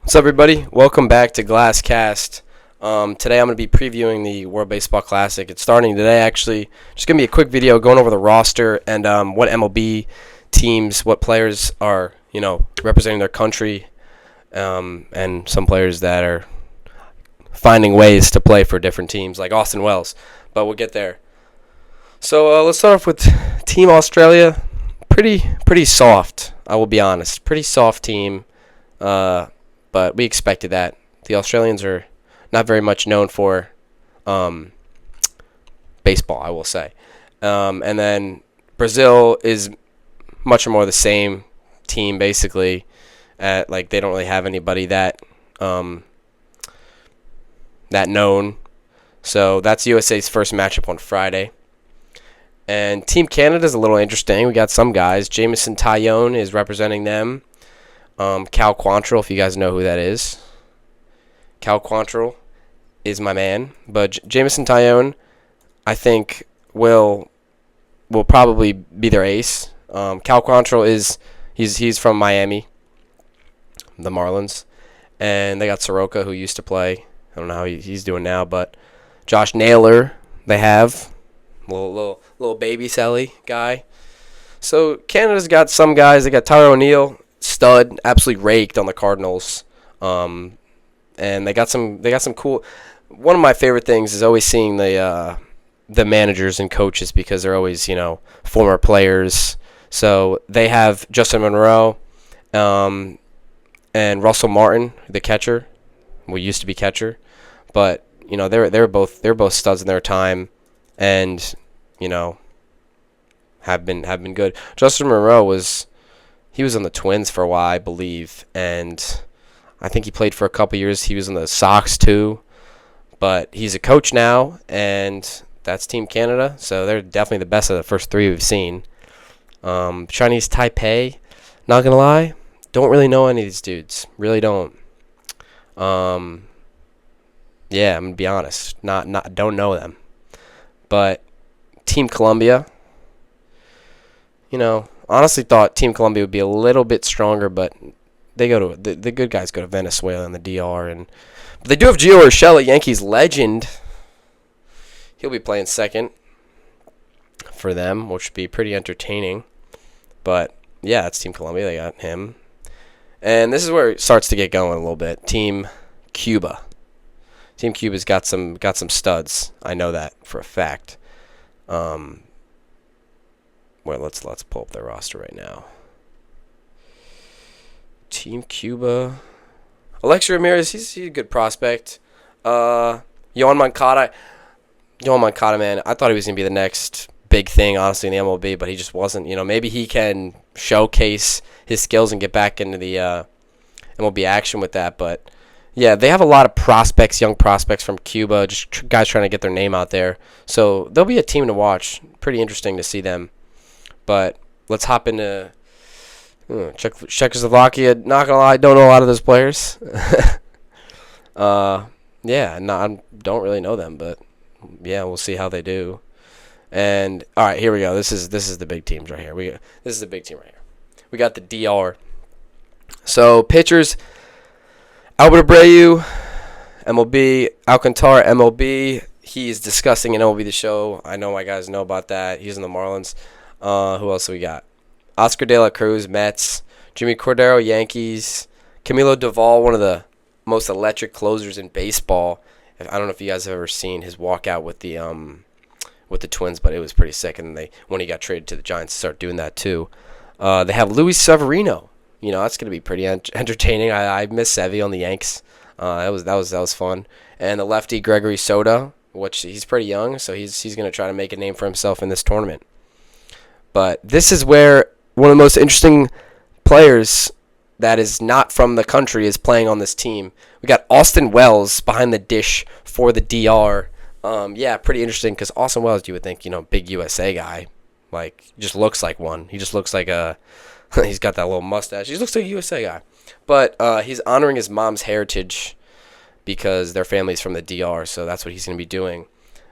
What's up, everybody? Welcome back to Glasscast. Today I'm going to be previewing the World Baseball Classic. It's starting today, actually. Just going to be a quick video going over the roster and what MLB teams, what players are, representing their country, and some players that are finding ways to play for different teams, like Austin Wells. But we'll get there. So let's start off with Team Australia. Pretty soft, I will be honest. Pretty soft team. But we expected that. The Australians are not very much known for baseball, I will say. And then Brazil is much more the same team, basically. They don't really have anybody that known. So that's USA's first matchup on Friday. And Team Canada is a little interesting. We got some guys. Jamison Tyone is representing them. Cal Quantrill, if you guys know who that is. Cal Quantrill is my man. But Jamison Tyone, I think, will probably be their ace. Cal Quantrill he's from Miami, the Marlins. And they got Soroka, who used to play. I don't know how he's doing now, but Josh Naylor they have. Little baby Sally guy. So Canada's got some guys. They got Tyler O'Neill, stud, absolutely raked on the Cardinals. And they got some cool. One of my favorite things is always seeing the managers and coaches, because they're always former players. So they have Justin Monroe, and Russell Martin, the catcher, used to be catcher, but they're both studs in their time, and have been good. Justin Monroe was on the Twins for a while, I believe, and I think he played for a couple years. He was in the Sox too, but he's a coach now, and that's Team Canada, so they're definitely the best of the first three we've seen. Chinese Taipei, not gonna lie, don't really know any of these dudes. Really don't. Yeah, I'm gonna be honest, don't know them. But Team Colombia, honestly thought Team Colombia would be a little bit stronger, but they go to the good guys go to Venezuela and the DR, but they do have Gio Urshela, Yankees legend. He'll be playing second for them, which would be pretty entertaining. But yeah, that's Team Colombia. They got him, and this is where it starts to get going a little bit. Team Cuba. Team Cuba's got some studs. I know that for a fact. Well, let's pull up their roster right now. Team Cuba. Alexi Ramirez, he's a good prospect. Yohan Moncada, man, I thought he was going to be the next big thing, honestly, in the MLB, but he just wasn't. Maybe he can showcase his skills and get back into the MLB action with that, but yeah, they have a lot of prospects, young prospects from Cuba, just guys trying to get their name out there. So they'll be a team to watch. Pretty interesting to see them. But let's hop into Czechoslovakia. Not gonna lie, I don't know a lot of those players. Yeah, I don't really know them, but yeah, we'll see how they do. And all right, here we go. This is the big teams right here. This is the big team right here. We got the DR. So pitchers. Albert Abreu, MLB. Alcantara, MLB. He's discussing in MLB The Show. I know my guys know about that. He's in the Marlins. Who else do we got? Oscar De La Cruz, Mets. Jimmy Cordero, Yankees. Camilo Doval, one of the most electric closers in baseball. I don't know if you guys have ever seen his walkout with the Twins, but it was pretty sick. And when he got traded to the Giants, start doing that too. They have Luis Severino. That's going to be pretty entertaining. I miss Sevy on the Yanks. That was fun. And the lefty Gregory Soto, which he's pretty young, so he's going to try to make a name for himself in this tournament. But this is where one of the most interesting players that is not from the country is playing on this team. We got Austin Wells behind the dish for the DR. Yeah, pretty interesting, because Austin Wells, you would think, big USA guy, just looks like one. He just looks like he's got that little mustache. He looks like a USA guy. But he's honoring his mom's heritage because their family's from the DR, so that's what he's going to be doing.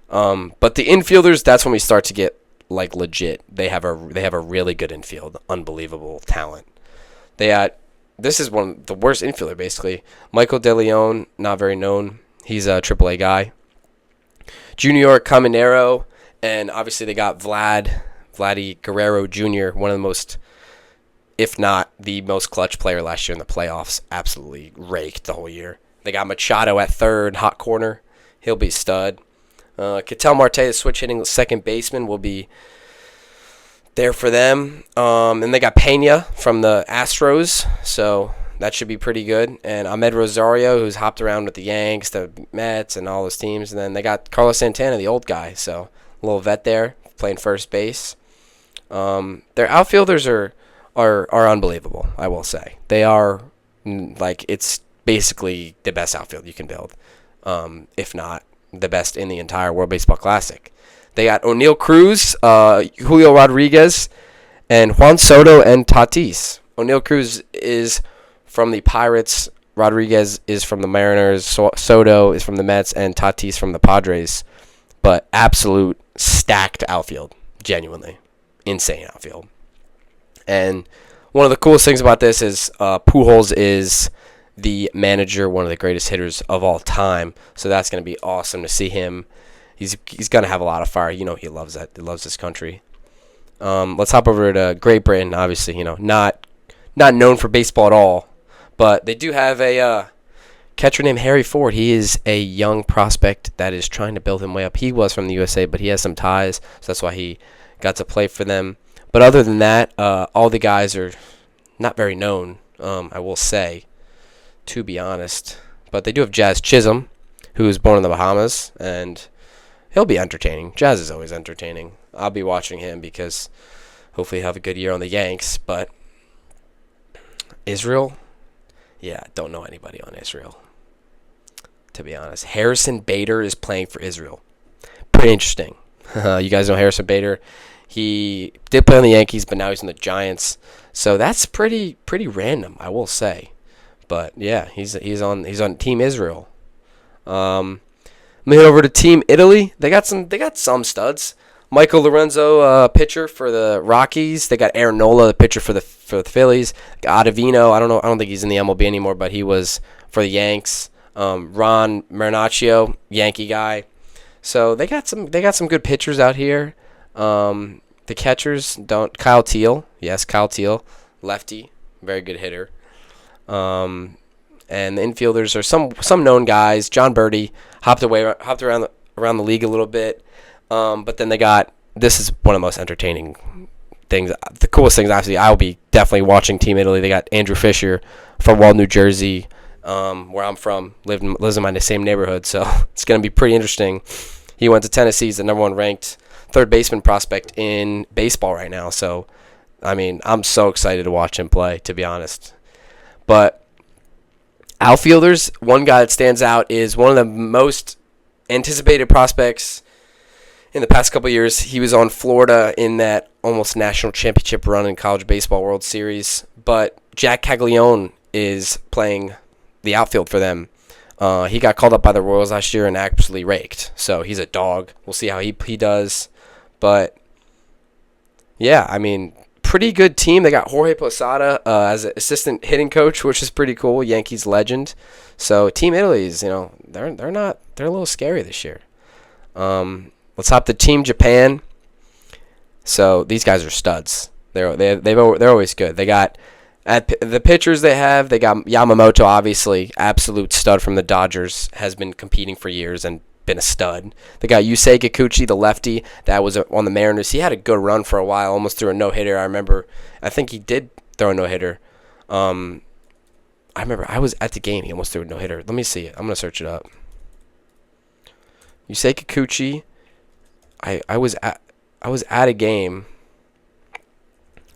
But the infielders, that's when we start to get legit. They have a really good infield, unbelievable talent. They got this is one of the worst infielder, basically. Michael DeLeon, not very known. He's a AAA guy. Junior Caminero, and obviously they got Vladdy Guerrero Jr., one of the most, if not the most clutch player last year in the playoffs. Absolutely raked the whole year. They got Machado at third, hot corner. He'll be stud. Ketel Marte, the switch hitting second baseman, will be there for them. And they got Pena from the Astros, so that should be pretty good. And Ahmed Rosario, who's hopped around with the Yanks, the Mets, and all those teams. And then they got Carlos Santana, the old guy, so a little vet there, playing first base. Their outfielders are unbelievable, I will say. They are, it's basically the best outfield you can build, if not the best in the entire World Baseball Classic. They got O'Neal Cruz, Julio Rodriguez, and Juan Soto and Tatis. O'Neal Cruz is from the Pirates, Rodriguez is from the Mariners, Soto is from the Mets, and Tatis from the Padres. But absolute stacked outfield, genuinely. Insane outfield. And one of the coolest things about this is Pujols is the manager, one of the greatest hitters of all time. So that's going to be awesome to see him. He's going to have a lot of fire. You know he loves that. He loves his country. Let's hop over to Great Britain. Obviously, not known for baseball at all. But they do have a catcher named Harry Ford. He is a young prospect that is trying to build him way up. He was from the USA, but he has some ties. So that's why he got to play for them. But other than that, all the guys are not very known, I will say, to be honest. But they do have Jazz Chisholm, who was born in the Bahamas, and he'll be entertaining. Jazz is always entertaining. I'll be watching him because hopefully he'll have a good year on the Yanks. But Israel, yeah, don't know anybody on Israel, to be honest. Harrison Bader is playing for Israel. Pretty interesting. You guys know Harrison Bader. He did play on the Yankees, but now he's in the Giants. So that's pretty random, I will say. But yeah, he's on Team Israel. I'm gonna head over to Team Italy. They got some studs. Michael Lorenzo, pitcher for the Rockies. They got Aaron Nola, the pitcher for the Phillies. Ottavino, I don't think he's in the MLB anymore, but he was for the Yanks. Ron Marinaccio, Yankee guy. So they got some good pitchers out here. The catchers Kyle Teal. Yes, Kyle Teal, lefty, very good hitter. And the infielders are some known guys. John Birdie hopped around the league a little bit. But then this is one of the most entertaining things. The coolest things, obviously, I'll be definitely watching Team Italy. They got Andrew Fisher from Wall, New Jersey, where I'm from, lives in my same neighborhood. So it's going to be pretty interesting. He went to Tennessee. He's the number one ranked third baseman prospect in baseball right now. So, I mean, I'm so excited to watch him play, to be honest. But outfielders, one guy that stands out is one of the most anticipated prospects in the past couple of years. He was on Florida in that almost national championship run in College Baseball World Series. But Jack Caglione is playing the outfield for them. He got called up by the Royals last year and absolutely raked. So he's a dog. We'll see how he does. But, yeah, I mean, pretty good team. They got Jorge Posada as an assistant hitting coach, which is pretty cool. Yankees legend. So Team Italy's, they're a little scary this year. Let's hop to Team Japan. So these guys are studs. They're always good. They got the pitchers they got Yamamoto, obviously, absolute stud from the Dodgers, has been competing for years and been a stud. They got Yusei Kikuchi, the lefty, that was on the Mariners. He had a good run for a while, almost threw a no-hitter. I think he did throw a no-hitter. I remember I was at the game. He almost threw a no-hitter. Let me see it. I'm going to search it up. Yusei Kikuchi. I was at a game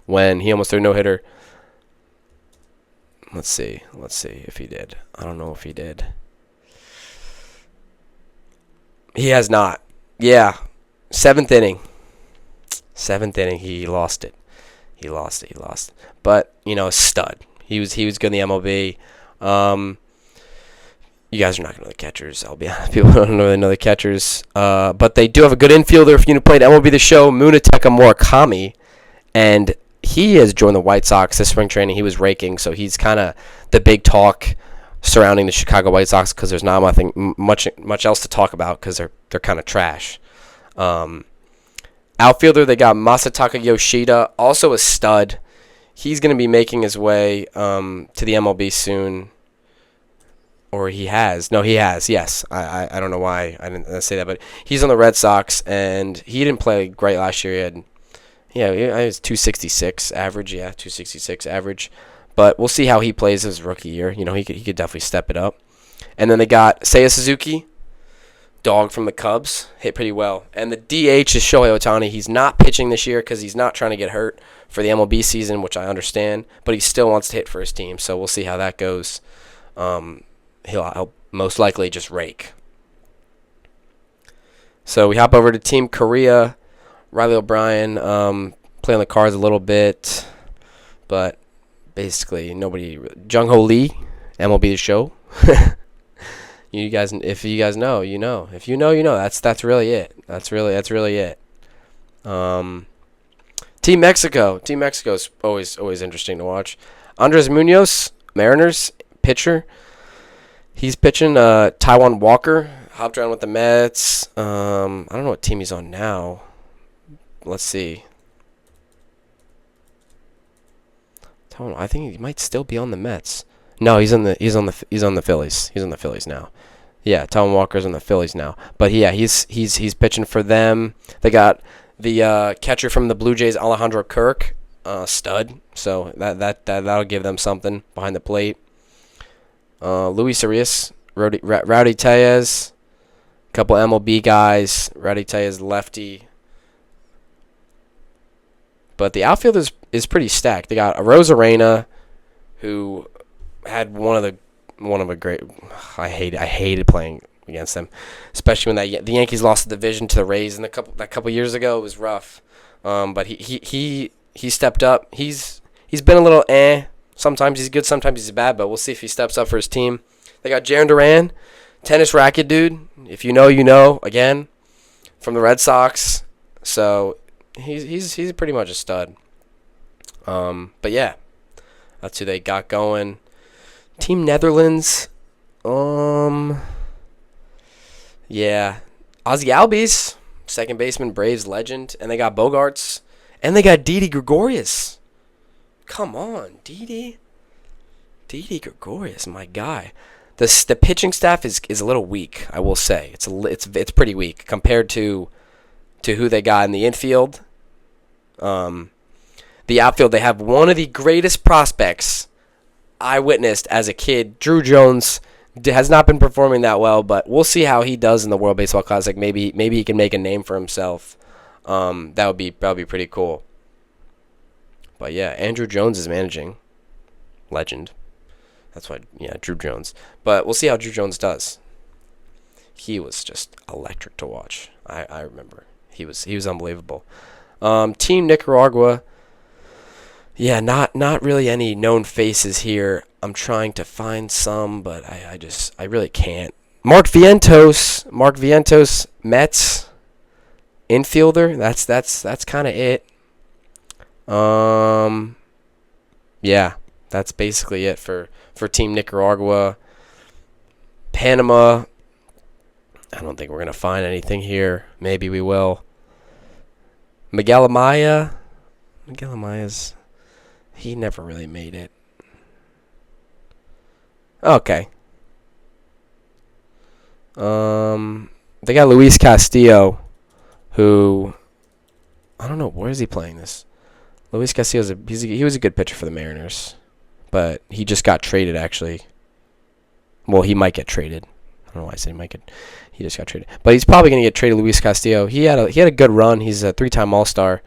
when he almost threw a no-hitter. Let's see if he did. I don't know if he did. He has not. Yeah. Seventh inning, he lost it. But, stud. He was good in the MLB. You guys are not going to know the catchers. I'll be honest. People don't really know the catchers. But they do have a good infielder. If you played MLB The Show, Munetaka Murakami. And he has joined the White Sox this spring training. He was raking, so he's kind of the big talk surrounding the Chicago White Sox because there's not much else to talk about because they're kind of trash. Outfielder, they got Masataka Yoshida, also a stud. He's going to be making his way to the MLB soon. Or he has. No, he has, yes. I don't know why I didn't say that, but he's on the Red Sox, and he didn't play great last year. He was 266 average, 266 average. But we'll see how he plays his rookie year. He could definitely step it up. And then they got Seiya Suzuki, dog from the Cubs, hit pretty well. And the DH is Shohei Ohtani. He's not pitching this year because he's not trying to get hurt for the MLB season, which I understand. But he still wants to hit for his team, so we'll see how that goes. He'll most likely just rake. So we hop over to Team Korea. Riley O'Brien play on the Cards a little bit, but basically nobody. Jung-Ho Lee, MLB The Show. You guys, if you guys know, you know. If you know, you know. That's really it. That's really it. Team Mexico. Team Mexico is always interesting to watch. Andres Munoz, Mariners pitcher. He's pitching Taiwan Walker. Hopped around with the Mets. I don't know what team he's on now. Let's see. I think he might still be on the Mets. No, he's on the Phillies. He's on the Phillies now. Yeah, Taiwan Walker's on the Phillies now. But yeah, he's pitching for them. They got the catcher from the Blue Jays, Alejandro Kirk, stud. So that'll give them something behind the plate. Luis Arias, Rowdy Tellez, a couple MLB guys. Rowdy Tellez, lefty. But the outfield is pretty stacked. They got Arozarena, who had one of a great. I hated playing against them, especially when the Yankees lost the division to the Rays in that couple years ago. It was rough. But he stepped up. He's been a little Sometimes he's good, sometimes he's bad, but we'll see if he steps up for his team. They got Jarren Duran, tennis racket dude. If you know, you know. Again, from the Red Sox. So he's pretty much a stud. But yeah, that's who they got going. Team Netherlands. Yeah, Ozzy Albies, second baseman, Braves legend, and they got Bogarts, and they got Didi Gregorius. Come on, Didi Gregorius, my guy. The pitching staff is a little weak, I will say. It's pretty weak compared to who they got in the infield. The outfield, they have one of the greatest prospects I witnessed as a kid. Drew Jones has not been performing that well, but we'll see how he does in the World Baseball Classic. Maybe he can make a name for himself. That would be pretty cool. But yeah, Andrew Jones is managing. Legend. That's why, Drew Jones. But we'll see how Drew Jones does. He was just electric to watch. I remember. He was unbelievable. Team Nicaragua. Yeah, not really any known faces here. I'm trying to find some, but I really can't. Mark Vientos, Mets infielder. That's kind of it. Yeah, that's basically it for Team Nicaragua. Panama, I don't think we're going to find anything here. Maybe we will. Miguel Amaya's, he never really made it. Okay. They got Luis Castillo, who, I don't know, where is he playing this? Luis Castillo, he was a good pitcher for the Mariners, but he just got traded, actually. Well, he might get traded. I don't know why I said he just got traded. But he's probably going to get traded, Luis Castillo. He had a good run. He's a 3-time All-Star.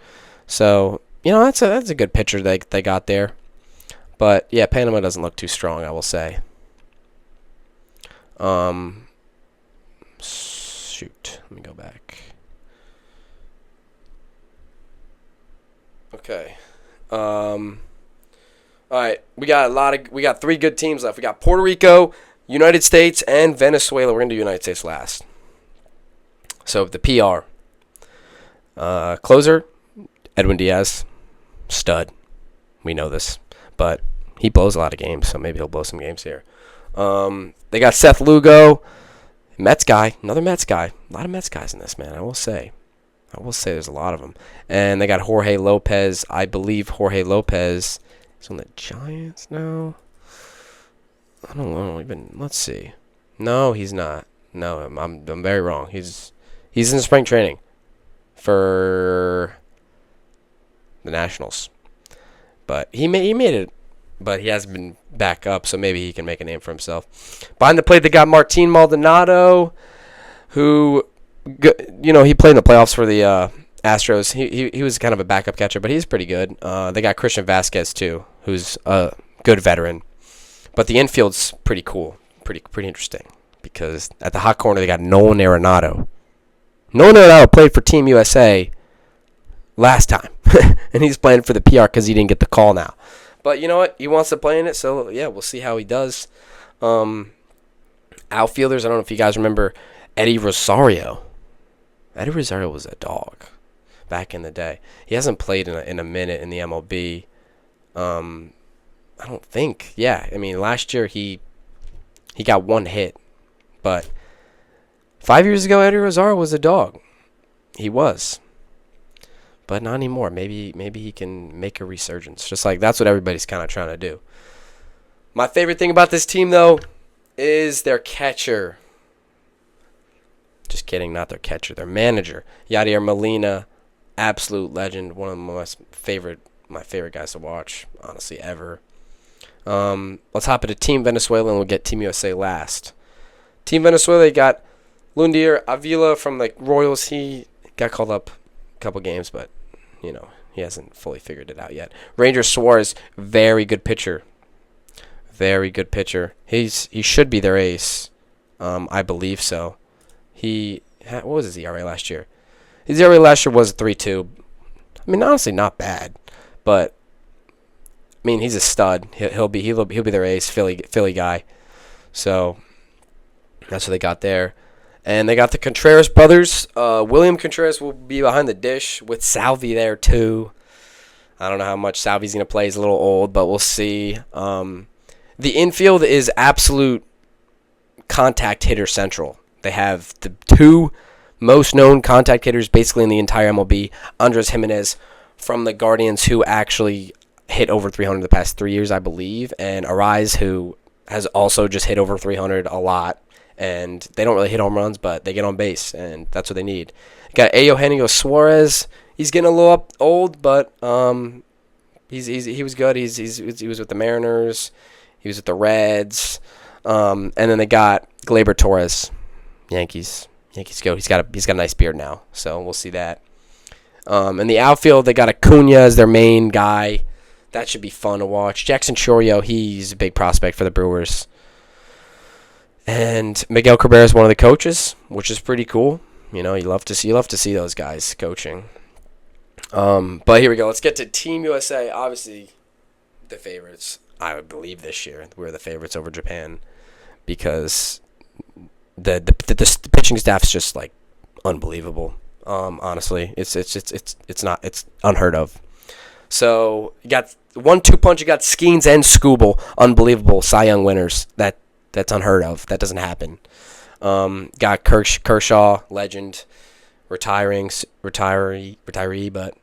So, that's a good pitcher they got there. But, yeah, Panama doesn't look too strong, I will say. Shoot. Let me go back. Okay. All right. We got 3 good teams left. We got Puerto Rico, United States, and Venezuela. We're going to do United States last. So the PR. Closer, Edwin Diaz, stud. We know this. But he blows a lot of games, so maybe he'll blow some games here. They got Seth Lugo, Mets guy, another Mets guy. A lot of Mets guys in this, man, I will say there's a lot of them. And they got Jorge Lopez. I believe Jorge Lopez is on the Giants now. I don't know. Even let's see. No, he's not. No, I'm very wrong. He's in spring training for the Nationals. But he made it, but he hasn't been back up, so maybe he can make a name for himself. Behind the plate, they got Martin Maldonado, who, he played in the playoffs for the Astros. He was kind of a backup catcher, but he's pretty good. They got Christian Vasquez, too, who's a good veteran. But the infield's pretty cool, pretty interesting, because at the hot corner, they got Nolan Arenado. Nolan Arenado played for Team USA last time, and he's playing for the PR because he didn't get the call now. But you know what? He wants to play in it, so yeah, we'll see how he does. Outfielders, I don't know if you guys remember Eddie Rosario. Eddie Rosario was a dog back in the day. He hasn't played in a minute in the MLB. I don't think. Yeah, I mean, last year he got one hit, but 5 years ago, Eddie Rosario was a dog. He was. But not anymore. Maybe he can make a resurgence. Just like that's what everybody's kind of trying to do. My favorite thing about this team, though, is their catcher. Just kidding, not their catcher. Their manager, Yadier Molina, absolute legend. One of my favorite guys to watch, honestly, ever. Let's hop into Team Venezuela, and we'll get Team USA last. Team Venezuela, you got Lundier Avila from the Royals. He got called up couple games, but he hasn't fully figured it out yet. Ranger Suarez, very good pitcher. He should be their ace. I believe so. What was his ERA last year? His ERA last year was 3.2. I mean, honestly, not bad, but I mean, he's a stud. He'll be their ace, Philly guy. So that's what they got there. And they got the Contreras brothers. William Contreras will be behind the dish with Salvi there, too. I don't know how much Salvi's going to play. He's a little old, but we'll see. The infield is absolute contact hitter central. They have the two most known contact hitters basically in the entire MLB. Andres Jimenez from the Guardians, who actually hit over 300 the past 3 years, I believe. And Arise, who has also just hit over 300 a lot. And they don't really hit home runs, but they get on base, and that's what they need. Got Eugenio Suarez. He's getting a little old, but he was good. He was with the Mariners. He was with the Reds. And then they got Gleyber Torres, Yankees go. He's got a nice beard now, so we'll see that. In the outfield, they got Acuna as their main guy. That should be fun to watch. Jackson Chourio, he's a big prospect for the Brewers. And Miguel Cabrera is one of the coaches, which is pretty cool. You love to see those guys coaching. But here we go. Let's get to Team USA. Obviously, the favorites. I would believe this year we're the favorites over Japan because the pitching staff is just like unbelievable. Honestly, it's unheard of. So you got 1-2 punch. You got Skeens and Skubal, unbelievable Cy Young winners. That's unheard of. That doesn't happen. Got Kershaw, legend, retiree, but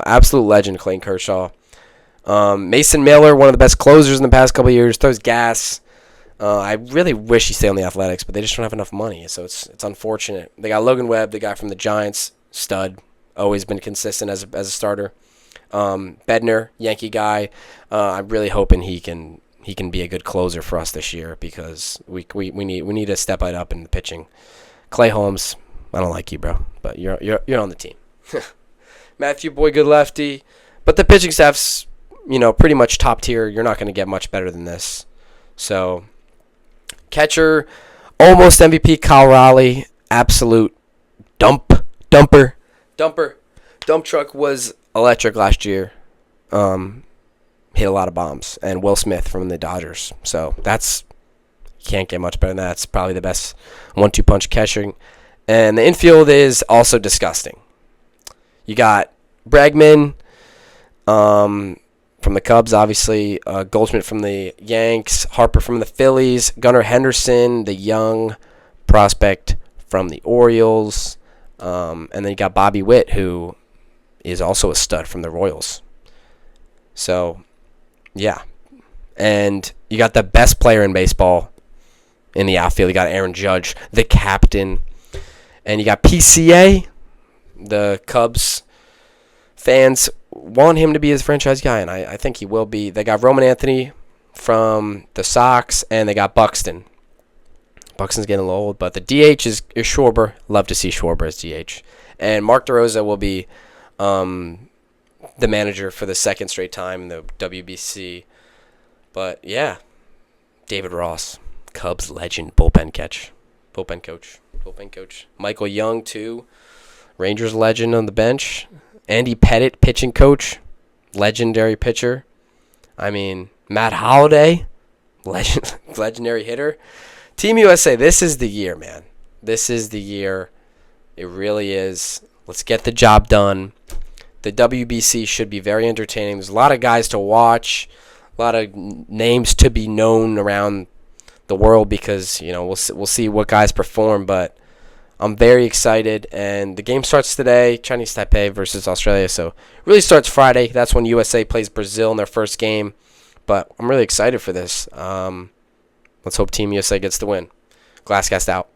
absolute legend, Clayton Kershaw. Mason Miller, one of the best closers in the past couple of years, throws gas. I really wish he stayed on the Athletics, but they just don't have enough money, so it's unfortunate. They got Logan Webb, the guy from the Giants, stud, always been consistent as a starter. Bednar, Yankee guy. I'm really hoping he can be a good closer for us this year because we need to step it up in the pitching. Clay Holmes, I don't like you, bro, but you're on the team. Matthew Boyd, good lefty, but the pitching staff's pretty much top tier. You're not going to get much better than this. So catcher, almost MVP Kyle Raleigh, absolute dump truck, was electric last year. Hit a lot of bombs, and Will Smith from the Dodgers. So can't get much better than that. It's probably the best 1-2 punch catching. And the infield is also disgusting. You got Bregman, from the Cubs, obviously. Goldschmidt from the Yanks. Harper from the Phillies. Gunnar Henderson, the young prospect from the Orioles. And then you got Bobby Witt, who is also a stud from the Royals. So, yeah. And you got the best player in baseball in the outfield. You got Aaron Judge, the captain. And you got PCA. The Cubs fans want him to be his franchise guy, and I think he will be. They got Roman Anthony from the Sox, and they got Buxton. Buxton's getting a little old, but the DH is Schwarber. Love to see Schwarber as DH. And Mark DeRosa will be the manager for the second straight time in the WBC. But, yeah, David Ross, Cubs legend, bullpen coach. Michael Young, too, Rangers legend on the bench. Andy Pettitte, pitching coach, legendary pitcher. I mean, Matt Holliday, legendary hitter. Team USA, this is the year, man. This is the year. It really is. Let's get the job done. The WBC should be very entertaining. There's a lot of guys to watch, a lot of names to be known around the world because, we'll see what guys perform, but I'm very excited, and the game starts today, Chinese Taipei versus Australia, so it really starts Friday. That's when USA plays Brazil in their first game, but I'm really excited for this. Let's hope Team USA gets the win. Glasscast out.